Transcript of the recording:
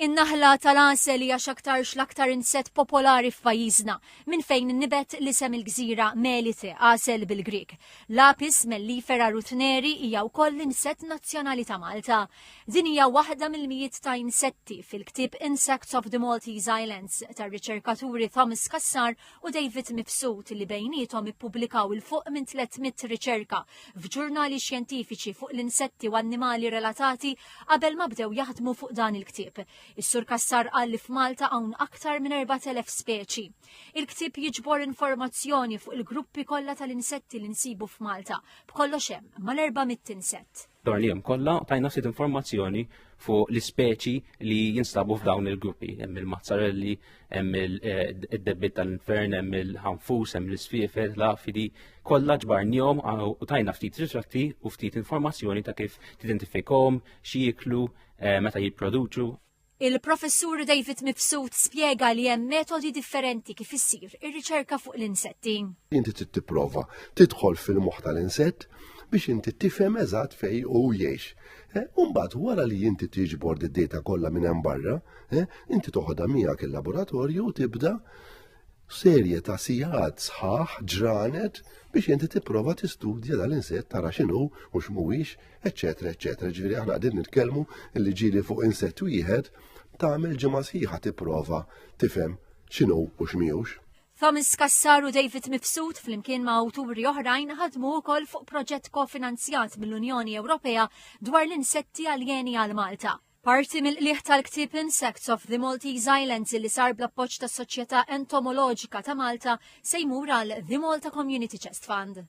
In-naħla tal-għasel hija x'aktarx l-aktar insett popolari f'pajjiżna, minn fejn nibet l-isem il-gżira Melite, għasel bil-Grieg. L-Apis mellifera rutneri hija wkoll l-insett nazzjonali ta' Malta. Din hija waħda mill-mijiet ta' insetti fil-ktieb Insects of the Maltese Islands tar-riċerkaturi Thomas Kassar u David Mifsud li bejniethom ippubblikaw il-fuq minn 300 riċerka f'ġurnali xjentifiċi fuq l-insetti u annimali relatati qabel ma bdew jaħdmu fuq dan il-ktieb. Is-Sur Kassar qal li f'Malta hawn aktar minn 4,000 speċi. Il-ktieb jiġbor informazzjoni fuq il-gruppi kollha tal-insetti li nsibu f'Malta, b'kollox hemm mal-400 insett. Dornijom kollha tajna ftit informazzjoni fuq l-ispeċi li jinstabu f'dawn il-gruppi. Hemm il-mazzarelli, hemm id-debbit tal-infern, hemm il-ħanfus, hemm l-isfiefer, l-afidi, kollha ġbarnihom u tajna ftit ritratti u ftit informazzjoni ta' kif tidentifikhom, xi jiklu, meta jipproduċu. Il-professur David Mifsud spjega li hemm metodi differenti kif issir ir-riċerka fuq l-insetti. Inti tipprova tidħol fil-moħħ tal-insett biex inti tifhem eżatt fejn hu jgħix. Mbagħad wara li inti tiġbor id-data kollha minn hemm barra, inti toħodha miegħek il-laboratorju u tibda serje ta' sigħat sħaħ ġranet biex inti tipprova tistudja dal-insett tara x'inhu u x'mhuwiex, eċċetera, eċċetera. Ġifieri aħna qegħdin nitkellmu li ġieli fuq insett wieħed tagħmel ġimgħa sħiħa tipprova tifhem x'inhu u x'mihux. Thomas Kassar u David Mifsud flimkien ma' awturi oħrajn ħadmu wkoll fuq proġett kofinanzjat mill-Unjoni Ewropea dwar l-insetti aljeni għal Malta. Parti mill-qlieħ tal-ktieb Insects of the Maltese Islands li sar bl-appoġġ tas-Soċjetà Entomoloġika ta' Malta se jmur għal The Malta Community Chest Fund.